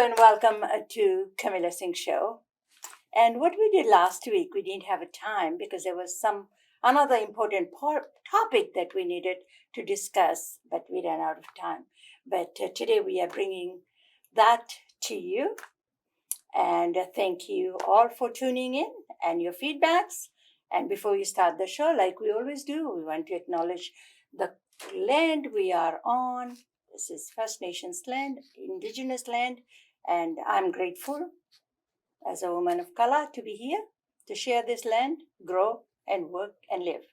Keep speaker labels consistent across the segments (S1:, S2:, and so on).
S1: and welcome to Kamilla Singh Show. And what we did last week, we didn't have a time because there was another important topic that we needed to discuss, but we ran out of time. But today we are bringing that to you. And thank you all for tuning in and your feedbacks. And before we start the show, like we always do, we want to acknowledge the land we are on. This is First Nations land, Indigenous land, and I'm grateful as a woman of color to be here to share this land, grow, and work and live.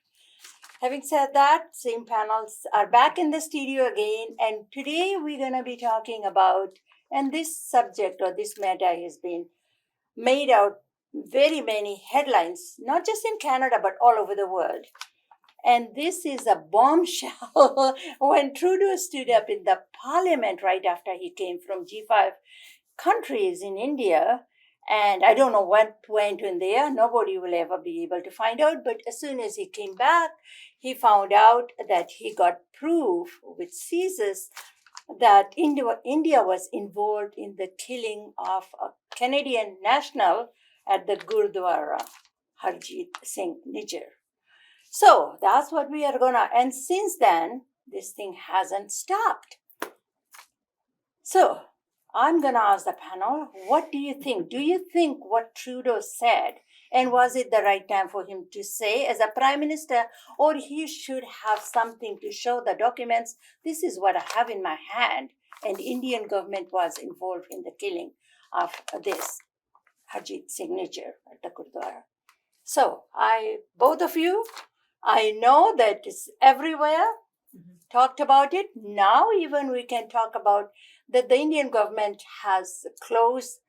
S1: Having said that, same panels are back in the studio again, and today we're going to be talking about, and this subject or this matter has been made out very many headlines, not just in Canada, but all over the world. And this is a bombshell when Trudeau stood up in the parliament right after he came from G5 countries in India. And I don't know what went in there. Nobody will ever be able to find out. But as soon as he came back, he found out that he got proof with CSIS that India was involved in the killing of a Canadian national at the Gurdwara, Harjit Singh Niger. So that's what we are gonna, and since then, this thing hasn't stopped. So I'm gonna ask the panel, what do you think? Do you think what Trudeau said, and was it the right time for him to say as a prime minister, or he should have something to show the documents? This is what I have in my hand, and Indian government was involved in the killing of this Harjit Singh Niger at the Gurdwara. So both of you, I know that it's everywhere, talked about it. Now even we can talk about that the Indian government has closed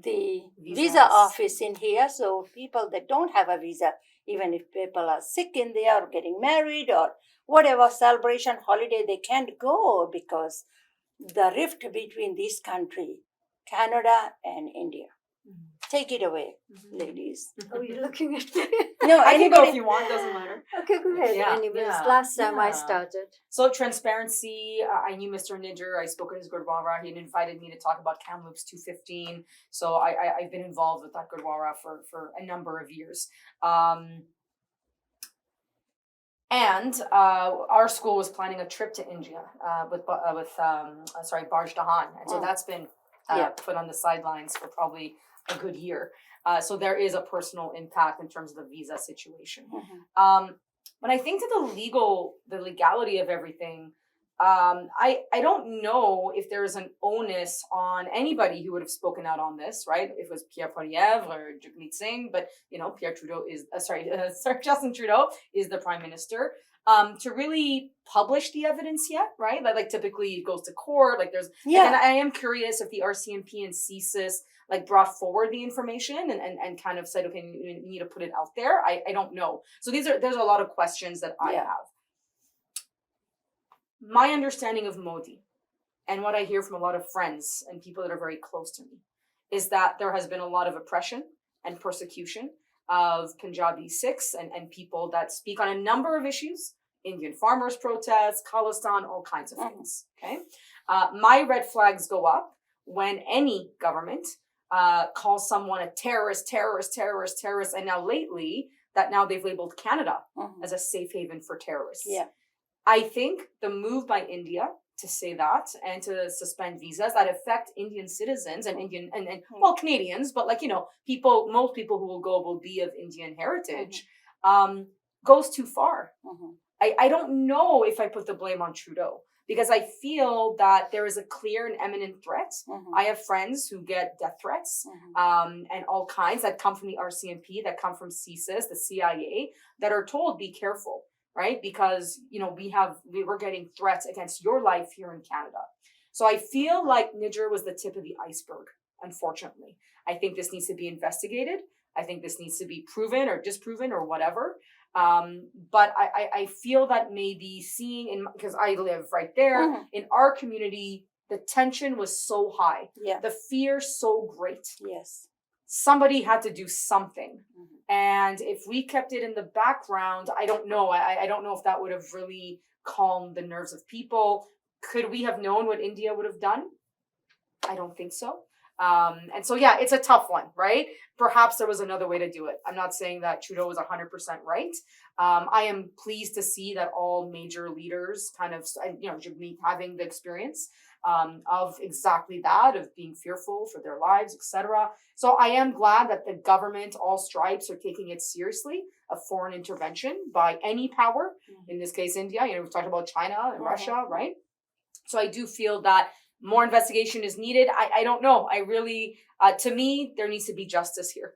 S1: the visa office in here. So people that don't have a visa, even if people are sick in there or getting married or whatever celebration, holiday, they can't go because the rift between these countries, Canada and India. Take it away, ladies.
S2: Oh, you're looking at me.
S1: No,
S3: I can go
S1: anybody.
S3: if you want, doesn't matter.
S2: Okay, go ahead.
S3: Yeah,
S2: Anyways,
S3: yeah,
S2: last time I
S3: yeah.
S2: started.
S3: So transparency, I knew Mr. Niger, I spoke at his Gurdwara, he invited me to talk about Kamloops 215, so I've been involved with that Gurdwara for a number of years. And our school was planning a trip to India with Barj Dahan, and so that's been put on the sidelines for probably a good year. So there is a personal impact in terms of the visa situation. When I think to the legality of everything, I don't know if there is an onus on anybody who would have spoken out on this, right? If it was Pierre Poilievre or Jagmeet Singh, but Pierre Trudeau is Justin Trudeau is the prime minister. To really publish the evidence yet, right? Like typically it goes to court. Like there's, and I am curious if the RCMP and CSIS brought forward the information and kind of said, okay, you need to put it out there. I don't know. So there's a lot of questions that I have. My understanding of Modi and what I hear from a lot of friends and people that are very close to me is that there has been a lot of oppression and persecution of Punjabi Sikhs and people that speak on a number of issues, Indian farmers' protests, Khalistan, all kinds of things, okay? My red flags go up when any government calls someone a terrorist, and now lately, that now they've labeled Canada as a safe haven for terrorists. Yeah. I think the move by India to say that and to suspend visas that affect Indian citizens and Canadians, but most people who will be of Indian heritage, goes too far. I don't know if I put the blame on Trudeau because I feel that there is a clear and imminent threat. I have friends who get death threats and all kinds that come from the RCMP, that come from CSIS, the CIA, that are told, be careful. Right? Because, we're getting threats against your life here in Canada. So I feel like Niger was the tip of the iceberg, unfortunately. I think this needs to be investigated. I think this needs to be proven or disproven or whatever. But I feel that maybe because I live right there, in our community, the tension was so high. Yeah. The fear so great. Yes. Somebody had to do something. And if we kept it in the background, I don't know. I don't know if that would have really calmed the nerves of people. Could we have known what India would have done? I don't think so. And so, yeah, it's a tough one, right? Perhaps there was another way to do it. I'm not saying that Trudeau was 100% right. I am pleased to see that all major leaders kind of, me having the experience of exactly that, of being fearful for their lives, etc. So I am glad that the government, all stripes, are taking it seriously, a foreign intervention by any power, in this case, India. We've talked about China and Russia, right? So I do feel that more investigation is needed. I don't know. I really, to me, there needs to be justice here.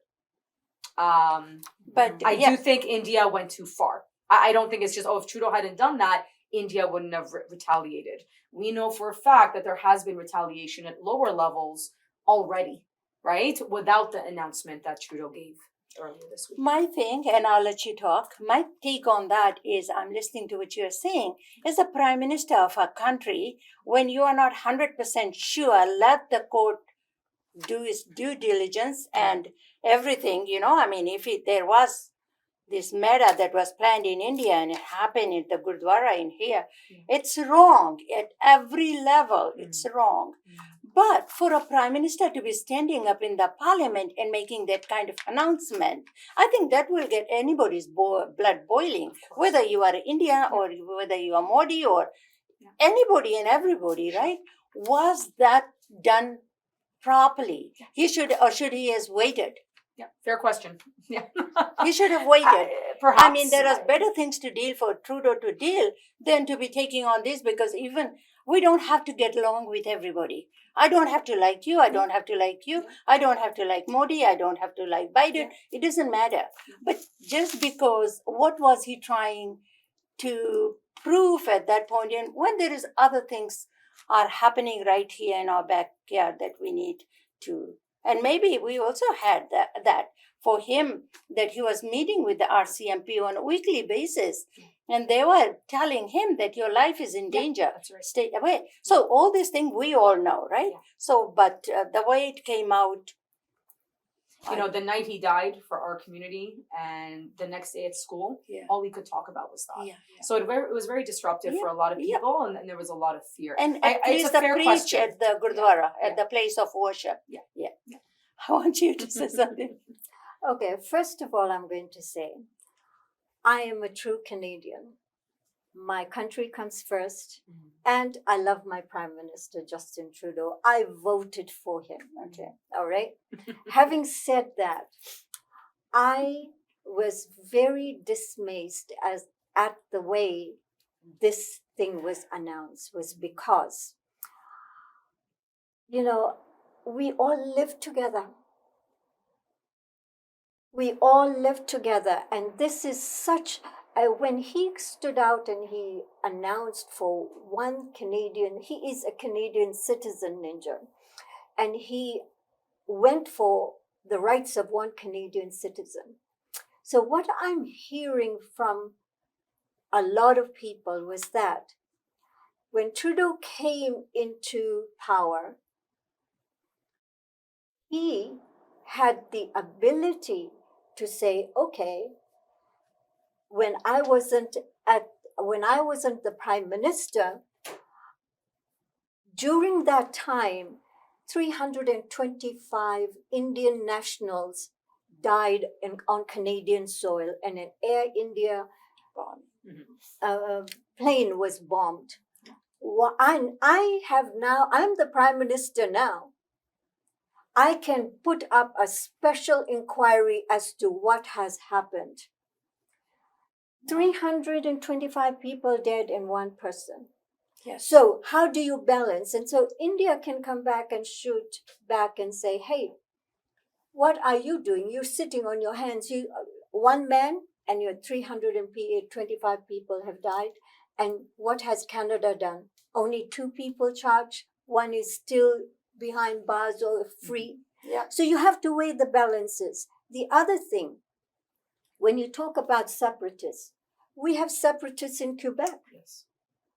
S1: But
S3: I do think India went too far. I don't think it's just, if Trudeau hadn't done that, India wouldn't have retaliated. We know for a fact that there has been retaliation at lower levels already, right? Without the announcement that Trudeau gave earlier this week.
S1: my thing, and I'll let you talk, my take on that is, I'm listening to what you're saying, as a prime minister of a country, when you are not 100% sure, let the court do its due diligence and everything, if there was this murder that was planned in India and it happened in the Gurdwara in here, it's wrong at every level. It's wrong. But for a prime minister to be standing up in the parliament and making that kind of announcement, I think that will get anybody's blood boiling, whether you are India or whether you are Modi or anybody and everybody, right? Was that done properly? He should, or should he has waited?
S3: Yeah, fair question. Yeah,
S1: he should have waited.
S3: Perhaps.
S1: I mean, there are better things to deal for Trudeau to deal than to be taking on this, because even we don't have to get along with everybody. I don't have to like you. I don't have to like you. I don't have to like Modi. I don't have to like Biden. It doesn't matter. But just because, what was he trying to prove at that point? And when there is other things are happening right here in our backyard that we need to, and maybe we also had that for him, that he was meeting with the RCMP on a weekly basis, and they were telling him that your life is in danger.
S3: That's right.
S1: Stay away. So all these things we all know, right? So, but the way it came out,
S3: the night he died for our community, and the next day at school, all we could talk about was that. So it was very disruptive for a lot of people, and there was a lot of fear.
S1: And at least the preach at the Gurdwara, at the place of worship. I want you to say something.
S2: Okay, first of all, I'm going to say, I am a true Canadian. My country comes first, and I love my Prime Minister, Justin Trudeau. I voted for him. Okay, all right? Having said that, I was very dismayed at the way this thing was announced, was because, we all live together. We all live together, and this is such... when he stood out and he announced for one Canadian, he is a Canadian citizen, Ninja, and he went for the rights of one Canadian citizen. So what I'm hearing from a lot of people was that when Trudeau came into power, he had the ability to say, okay, when I wasn't the Prime Minister, during that time, 325 Indian nationals died on Canadian soil, and an Air India plane was bombed. I'm the Prime Minister now. I can put up a special inquiry as to what has happened. 325 people dead and one person.
S1: Yes.
S2: So how do you balance? And so India can come back and shoot back and say, hey, what are you doing? You're sitting on your hands. You, one man and your 325 people have died. And what has Canada done? Only 2 people charged. One is still behind bars or free.
S1: Yeah.
S2: So you have to weigh the balances. The other thing, when you talk about separatists, we have separatists in Quebec.
S3: Yes.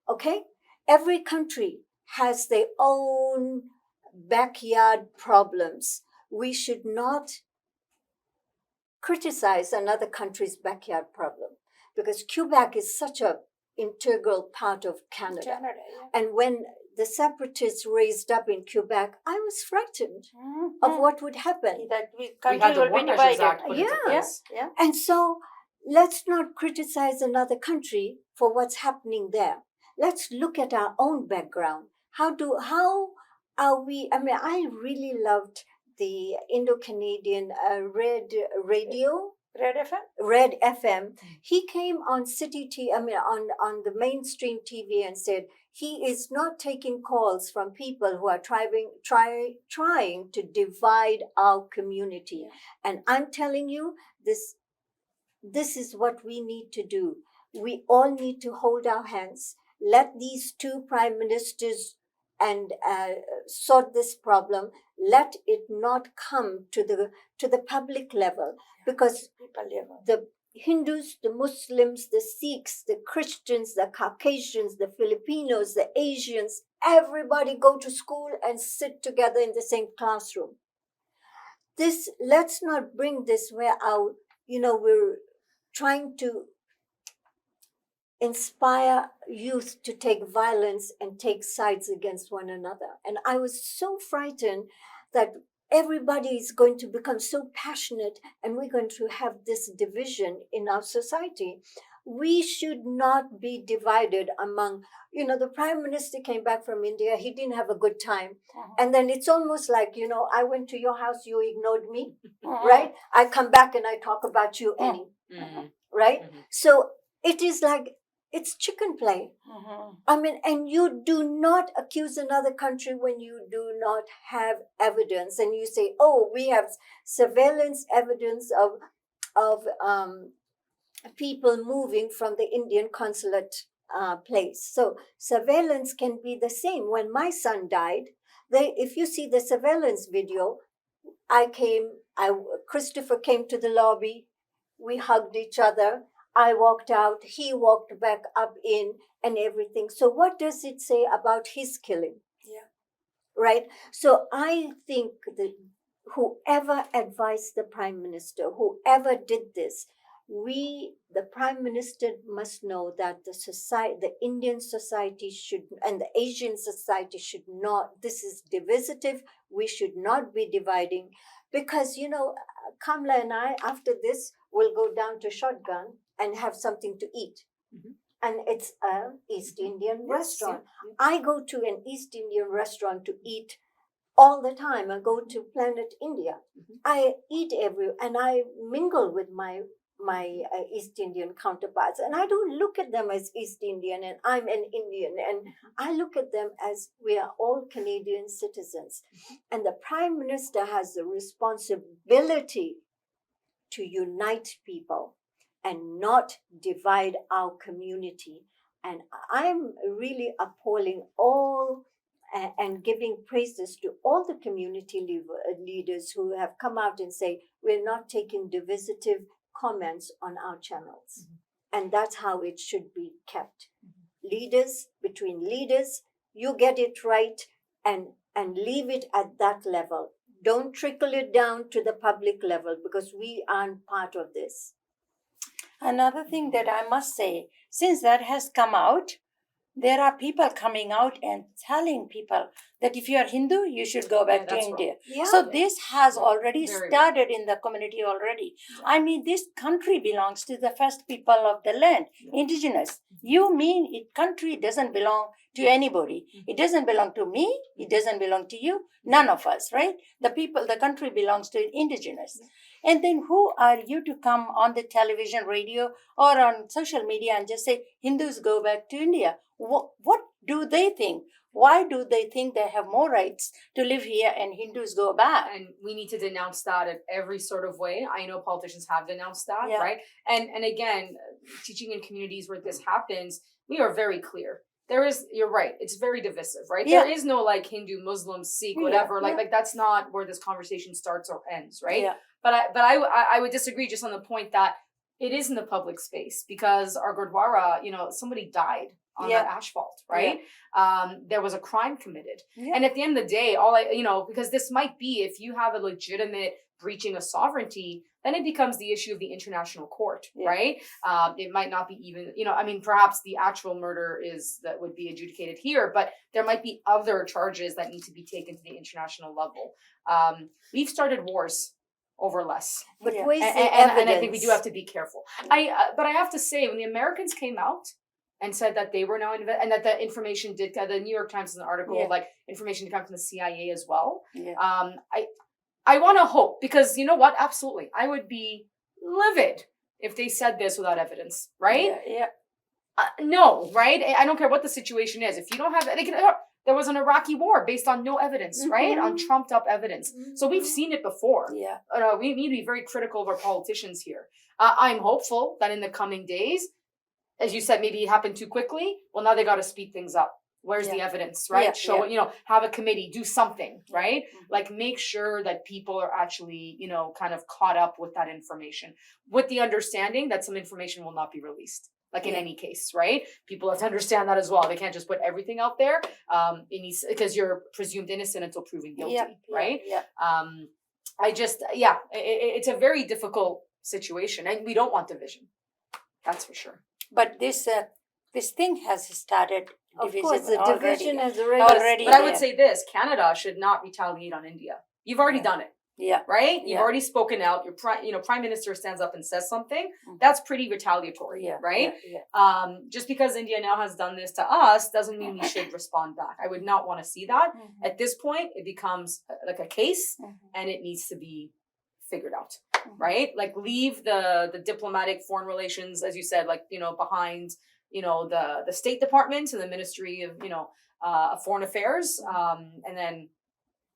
S2: Okay? Every country has their own backyard problems. We should not criticize another country's backyard problem, because Quebec is such an integral part of Canada. And when the separatists raised up in Quebec, I was frightened
S1: Mhm.
S2: of what would happen.
S1: That
S3: We
S1: country
S3: had the
S1: will be
S3: War Measures
S1: divided.
S3: Act put into
S2: Yeah.
S3: place.
S1: Yeah.
S2: And so let's not criticize another country for what's happening there. Let's look at our own background. How are we? I mean, I really loved the Indo-Canadian Red Radio,
S1: Red FM?
S2: Red FM. He came on City T. I mean, on the mainstream TV and said he is not taking calls from people who are trying to divide our community.
S1: Yeah.
S2: And I'm telling you, this is what we need to do. We all need to hold our hands. Let these two prime ministers and sort this problem. Let it not come to the public level, because
S1: People live.
S2: the Hindus, the Muslims, the Sikhs, the Christians, the Caucasians, the Filipinos, the Asians, everybody go to school and sit together in the same classroom. Let's not bring this where we're trying to inspire youth to take violence and take sides against one another. And I was so frightened that everybody is going to become so passionate and we're going to have this division in our society. We should not be divided among, the prime minister came back from India, he didn't have a good time. And then it's almost like, I went to your house, you ignored me, right? I come back and I talk about you, Annie, right? So it is like, it's chicken play. I mean, and you do not accuse another country when you do not have evidence, and you say, "Oh, we have surveillance evidence of people moving from the Indian consulate place." So surveillance can be the same. When my son died, if you see the surveillance video, Christopher came to the lobby, we hugged each other. I walked out, he walked back up in, and everything. So what does it say about his killing?
S1: Yeah.
S2: Right? So I think that whoever advised the prime minister, whoever did this, the prime minister must know that the Indian society and the Asian society should not, this is divisive, we should not be dividing. Because, Kamla and I, after this, will go down to Shotgun and have something to eat. And it's an East Indian restaurant.
S3: Yeah.
S2: I go to an East Indian restaurant to eat all the time. I go to Planet India. I eat and I mingle with my East Indian counterparts. And I don't look at them as East Indian and I'm an Indian. And I look at them as we are all Canadian citizens. And the Prime Minister has the responsibility to unite people and not divide our community. And I'm really appalling all and giving praises to all the community leaders who have come out and say, we're not taking divisive comments on our channels. And that's how it should be kept. Leaders, between leaders, you get it right and leave it at that level. Don't trickle it down to the public level, because we aren't part of this.
S1: Another thing that I must say, since that has come out, there are people coming out and telling people that if you are Hindu, you should go back to India.
S2: Yeah.
S1: So this has already
S3: Very
S1: started in the community already. I mean, this country belongs to the first people of the land, indigenous. You mean country doesn't belong to anybody. It doesn't belong to me. It doesn't belong to you. None of us, right? The country belongs to indigenous. And then who are you to come on the television, radio, or on social media and just say, Hindus go back to India? What do they think? Why do they think they have more rights to live here and Hindus go back?
S3: And we need to denounce that in every sort of way. I know politicians have denounced that,
S1: Yeah.
S3: right? And again, teaching in communities where this happens, we are very clear. You're right, it's very divisive, right?
S1: Yeah.
S3: There is no like Hindu, Muslim, Sikh, whatever. Like that's not where this conversation starts or ends, right?
S1: Yeah.
S3: But I would disagree just on the point that it is in the public space, because our Gurdwara, somebody died on
S1: Yeah.
S3: that asphalt, right? There was a crime committed.
S1: Yeah.
S3: And at the end of the day, because this might be, if you have a legitimate breaching of sovereignty, then it becomes the issue of the international court,
S1: Yeah.
S3: right? It might not be even, perhaps the actual murder that would be adjudicated here, but there might be other charges that need to be taken to the international level. We've started wars over less.
S2: But
S1: Yeah.
S2: where's the
S3: And
S2: evidence?
S3: I think we do have to be careful. But I have to say, when the Americans came out and said that they were now and that the information did, the New York Times has an article
S1: Yeah.
S3: like information did come from the CIA as well.
S1: Yeah.
S3: I want to hope, because you know what? Absolutely, I would be livid if they said this without evidence, right?
S1: Yeah.
S3: No, right? I don't care what the situation is. If you don't have, there was an Iraqi war based on no evidence, right? On trumped up evidence. So we've seen it before.
S1: Yeah.
S3: We need to be very critical of our politicians here. I'm hopeful that in the coming days, as you said, maybe it happened too quickly. Well, now they got to speed things up. Where's the evidence, right?
S1: Yeah,
S3: Show it, have a committee, do something, right?
S1: Mhm.
S3: Like make sure that people are actually, kind of caught up with that information, with the understanding that some information will not be released. Like in
S1: Yeah.
S3: any case, right? People have to understand that as well. They can't just put everything out there. Because you're presumed innocent until proven guilty,
S1: Yeah.
S3: right?
S1: Yeah.
S3: It's a very difficult situation, and we don't want division. That's for sure.
S1: But this thing has started.
S2: Of
S1: division
S2: course, the
S1: already.
S2: division has
S1: Already.
S3: But I would
S1: there.
S3: say this: Canada should not retaliate on India. You've already
S1: Yeah.
S3: done it,
S1: Yeah.
S3: right? You've
S1: Yeah.
S3: already spoken out. Your prime minister stands up and says something.
S1: Mhm.
S3: That's pretty retaliatory,
S1: Yeah.
S3: right?
S1: Yeah.
S3: Just because India now has done this to us doesn't mean we should respond back. I would not want to see that.
S1: Mhm.
S3: At this point, it becomes like a case,
S1: Mhm.
S3: and it needs to be figured out,
S1: Mhm.
S3: right? Like leave the diplomatic foreign relations, as you said, like behind the State Department and the Ministry of Foreign Affairs, and then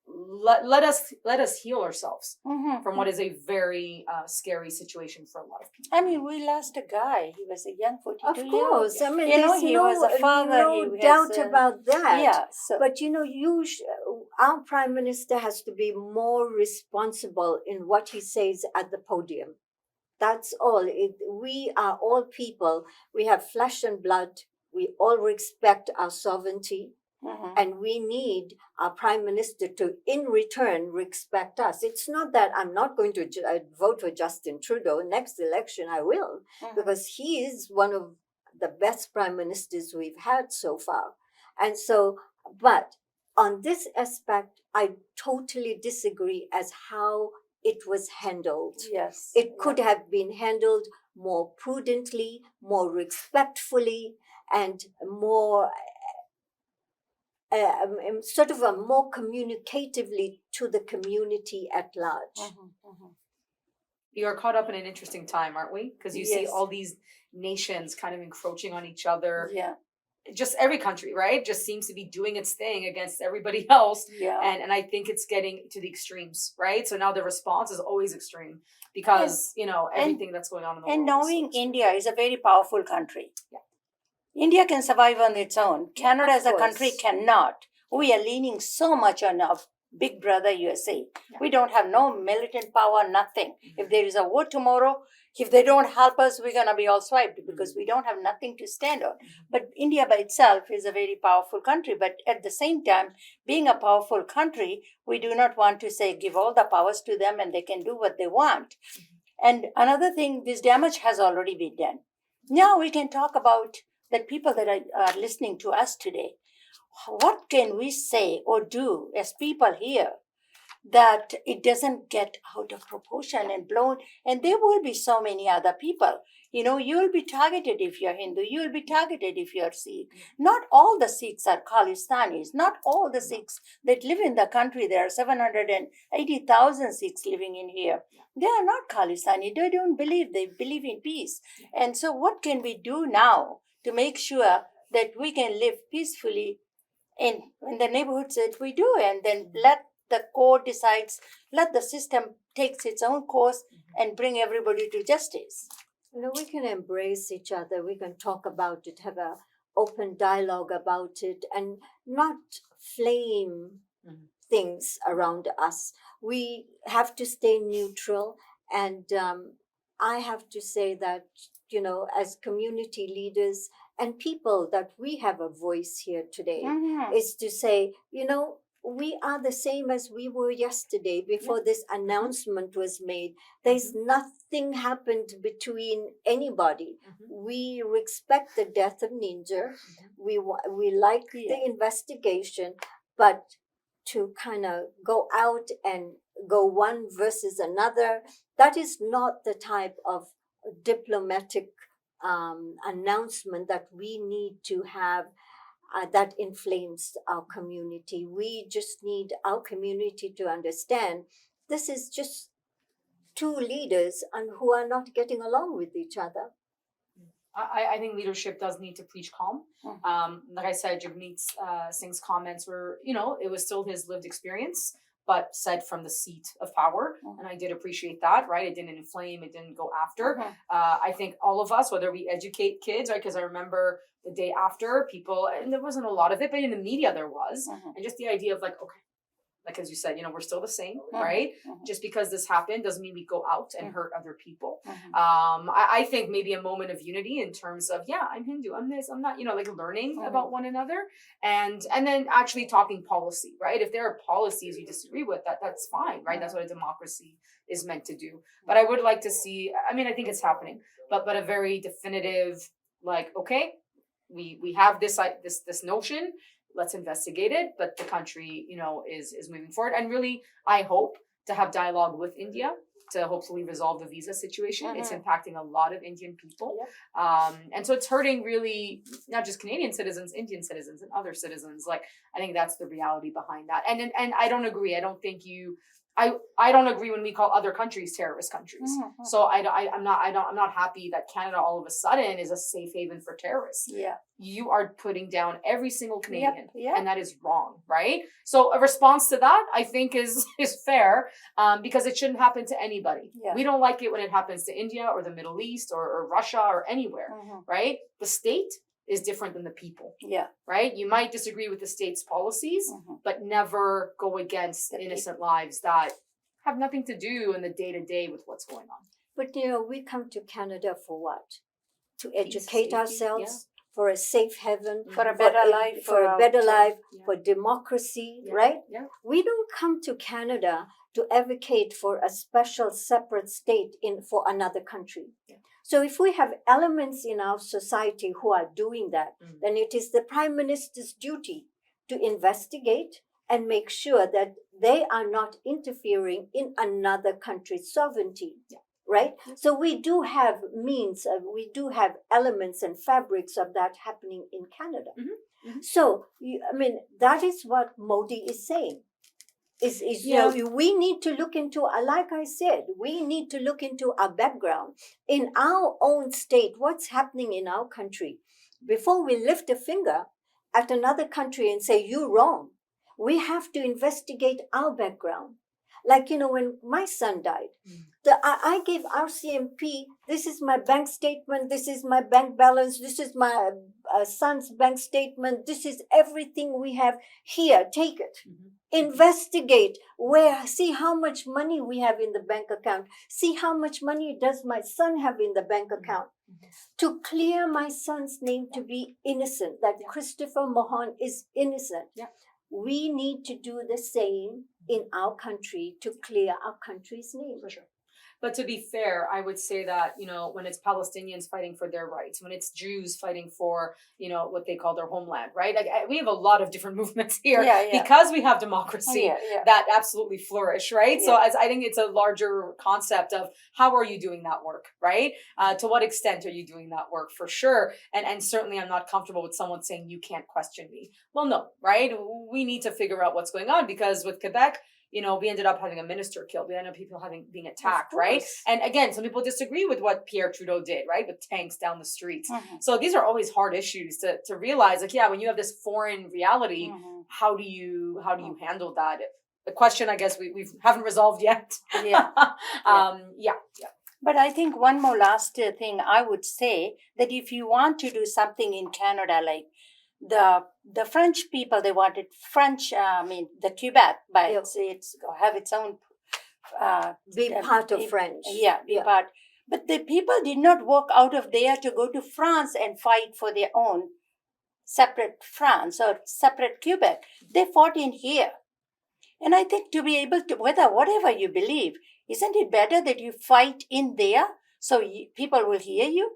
S3: let us heal ourselves
S1: Mhm.
S3: from what is a very scary situation for a lot of people.
S1: I mean, we lost a guy. He was a young 42
S2: Of course, I mean,
S1: You know,
S2: there's
S1: he was a father,
S2: no
S1: he
S2: doubt
S1: has,
S2: about that.
S1: Yeah. So
S2: But our prime minister has to be more responsible in what he says at the podium. That's all. We are all people. We have flesh and blood. We all respect our sovereignty.
S1: mhm.
S2: And we need our prime minister to, in return, respect us. It's not that I'm not going to vote for Justin Trudeau. Next election, I will,
S1: Mhm.
S2: because he is one of the best prime ministers we've had so far. And so, but on this aspect, I totally disagree as how it was handled.
S1: Yes.
S2: It could have been handled more prudently, more respectfully, and more sort of a more communicatively to the community at large.
S1: Mhm, mhm.
S3: We are caught up in an interesting time, aren't we? Because you see
S1: Yes.
S3: all these nations kind of encroaching on each other.
S1: Yeah.
S3: Just every country, right? Just seems to be doing its thing against everybody else.
S1: Yeah.
S3: And I think it's getting to the extremes, right? So now the response is always extreme because, everything that's going on in the
S1: And
S3: world. is so
S1: knowing
S3: extreme.
S1: India is a very powerful country.
S3: Yeah.
S1: India can survive on its own. Canada
S2: Of
S1: as a country
S2: course.
S1: cannot. We are leaning so much on our big brother USA.
S3: Yeah.
S1: We don't have no militant power, nothing. If there is a war tomorrow, if they don't help us, we're going to be all swiped because we don't have nothing to stand on. But India by itself is a very powerful country. But at the same time, being a powerful country, we do not want to say give all the powers to them and they can do what they want. And another thing, this damage has already been done. Now we can talk about the people that are listening to us today. What can we say or do as people here that it doesn't get out of proportion and blown? And there will be so many other people. You will be targeted if you're Hindu. You will be targeted if you're Sikh. Not all the Sikhs are Khalistanis. Not all the Sikhs that live in the country. There are 780,000 Sikhs living in here. They are not Khalistani. They don't believe. They believe in peace. And so what can we do now to make sure that we can live peacefully in the neighborhoods that we do, and then let the court decides, let the system takes its own course and bring everybody to justice.
S2: We can embrace each other. We can talk about it, have an open dialogue about it, and not flame things around us. We have to stay neutral. And I have to say that, as community leaders, and people that we have a voice here today,
S1: Mhm.
S2: is to say, we are the same as we were yesterday before this announcement was made. There's nothing happened between anybody. We respect the death of Ninja. We like the investigation, but to kind of go out and go one versus another, that is not the type of diplomatic announcement that we need to have, that inflames our community. We just need our community to understand this is just two leaders and who are not getting along with each other.
S3: I think leadership does need to preach calm.
S1: Mhm.
S3: Like I said, Jagmeet Singh's comments were, it was still his lived experience, but said from the seat of power.
S1: Mhm.
S3: And I did appreciate that, right? It didn't inflame, it didn't go after.
S1: Mhm.
S3: I think all of us, whether we educate kids, right? Because I remember the day after, people, and there wasn't a lot of it, but in the media there was.
S1: Mhm.
S3: And just the idea of like, okay, like as you said, we're still the same,
S1: Mhm.
S3: right?
S1: Mhm.
S3: Just because this happened doesn't mean we go out and
S1: Mhm.
S3: hurt other people.
S1: Mhm.
S3: I think maybe a moment of unity in terms of, yeah, I'm Hindu, I'm this, I'm not, like learning
S1: Mhm.
S3: about one another, and then actually talking policy, right? If there are policies you disagree with, that's fine, right? That's what a democracy is meant to do. But I would like to see, I mean, I think it's happening, but a very definitive, like, okay, we have this notion, let's investigate it, but the country is moving forward, and really I hope to have dialogue with India to hopefully resolve the visa situation. It's impacting a lot of Indian people. And so it's hurting really not just Canadian citizens, Indian citizens, and other citizens. Like, I think that's the reality behind that. And I don't agree. I don't think I don't agree when we call other countries terrorist countries.
S1: Mhm.
S3: So I'm not happy that Canada all of a sudden is a safe haven for terrorists.
S1: Yeah.
S3: You are putting down every single Canadian,
S1: Yep.
S3: and that is wrong, right? So a response to that, I think, is fair, because it shouldn't happen to anybody.
S1: Yeah.
S3: We don't like it when it happens to India or the Middle East or Russia or anywhere,
S1: Mhm.
S3: right? The state is different than the people,
S1: Yeah.
S3: right? You might disagree with the state's policies,
S1: Mhm.
S3: but never go against
S1: The
S3: innocent lives that have nothing to do in the day-to-day with what's going on.
S2: But we come to Canada for what? To
S3: Peace,
S2: educate
S3: safety,
S2: ourselves, for a safe haven,
S1: For a better life,
S2: for a
S1: our
S2: better
S1: children.
S2: life,
S3: Yeah.
S2: for democracy,
S3: Yeah.
S2: right?
S3: Yeah.
S2: We don't come to Canada to advocate for a special separate state for another country.
S3: Yeah.
S2: So if we have elements in our society who are doing that,
S3: Mm.
S2: then it is the Prime Minister's duty to investigate and make sure that they are not interfering in another country's sovereignty.
S3: Yeah.
S2: Right?
S3: Yeah.
S2: So we do have means, we do have elements and fabrics of that happening in Canada.
S3: Mhm. Mhm.
S2: So, that is what Modi is saying. We need to look into, like I said, we need to look into our background in our own state, what's happening in our country. Before we lift a finger at another country and say, you're wrong, we have to investigate our background. Like, when my son died, I gave RCMP, this is my bank statement, this is my bank balance, this is my son's bank statement, this is everything we have here, take it.
S3: Mhm.
S2: Investigate see how much money we have in the bank account, see how much money does my son have in the bank account, to clear my son's name to be innocent, that Christopher Mohan is innocent.
S3: Yeah.
S2: We need to do the same in our country to clear our country's name.
S3: For sure. But to be fair, I would say that, when it's Palestinians fighting for their rights, when it's Jews fighting for, what they call their homeland, right? Like, we have a lot of different movements here because we have democracy that absolutely flourish, right? So I think it's a larger concept of how are you doing that work, right? To what extent are you doing that work, for sure? And certainly I'm not comfortable with someone saying you can't question me. Well, no, right? We need to figure out what's going on, because with Quebec, we ended up having a minister killed. We ended up people being attacked, right? And again, some people disagree with what Pierre Trudeau did, right? With tanks down the streets.
S1: Mhm.
S3: So these are always hard issues to realize, like, when you have this foreign reality,
S1: Mhm.
S3: how do you handle that? The question, I guess, we haven't resolved yet.
S1: Yeah.
S3: Yeah.
S1: But I think one more last thing I would say, that if you want to do something in Canada, like the French people, they wanted the Quebec, but it's have its own
S2: Be part of French.
S1: part. But the people did not walk out of there to go to France and fight for their own separate France or separate Quebec. They fought in here. And I think to be able to, whatever you believe, isn't it better that you fight in there so people will hear you?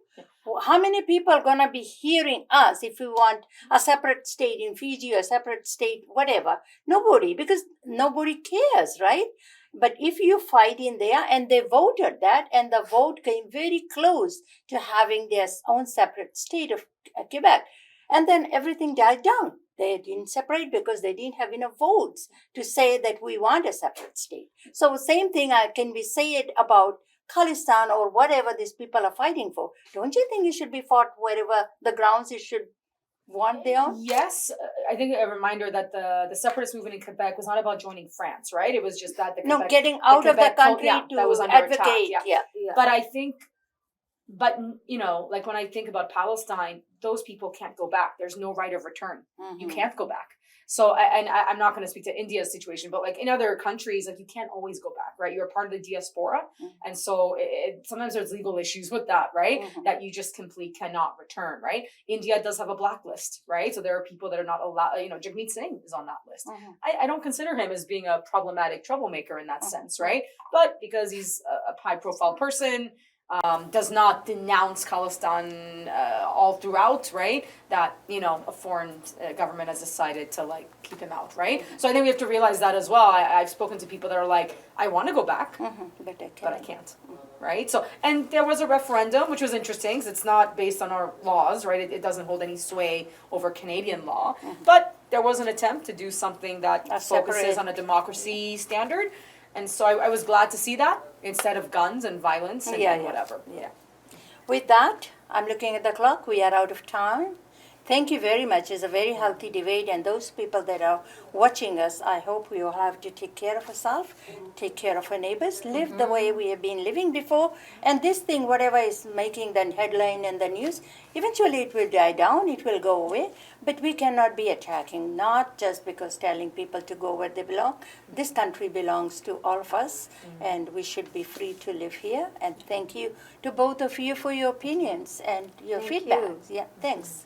S1: How many people are going to be hearing us if we want a separate state in Fiji or a separate state, whatever? Nobody, because nobody cares, right? But if you fight in there, and they voted that, and the vote came very close to having their own separate state of Quebec, and then everything died down. They didn't separate because they didn't have enough votes to say that we want a separate state. So same thing can be said about Khalistan or whatever these people are fighting for. Don't you think it should be fought wherever the grounds it should want their own?
S3: Yes, I think a reminder that the separatist movement in Quebec was not about joining France, right? It was just that the Quebec,
S1: getting out of the
S3: Quebec
S1: country
S3: that was
S1: to
S3: under
S1: advocate.
S3: attack,
S1: Yeah.
S3: But I think, like when I think about Palestine, those people can't go back. There's no right of return. You can't go back. So, I'm not going to speak to India's situation, but like in other countries, like you can't always go back, right? You're part of the diaspora. And so sometimes there's legal issues with that, right? That you just completely cannot return, right? India does have a blacklist, right? So there are people that are not allowed, Jagmeet Singh is on that list. I don't consider him as being a problematic troublemaker in that sense, right? But because he's a high profile person, does not denounce Khalistan all throughout, right? That, a foreign government has decided to like keep him out, right? So I think we have to realize that as well. I've spoken to people that are like, I want to go back, but I can't, right? So, and there was a referendum, which was interesting because it's not based on our laws, right? It doesn't hold any sway over Canadian law, but there was an attempt to do something that focuses on a democracy standard. And so I was glad to see that instead of guns and violence and whatever.
S1: Yeah. With that, I'm looking at the clock. We are out of time. Thank you very much. It's a very healthy debate. And those people that are watching us, I hope we will have to take care of ourselves, take care of our neighbors, live the way we have been living before. And this thing, whatever is making the headline and the news, eventually it will die down, it will go away. But we cannot be attacking, not just because telling people to go where they belong. This country belongs to all of us, and we should be free to live here. And thank you to both of you for your opinions and your feedback. Yeah, thanks.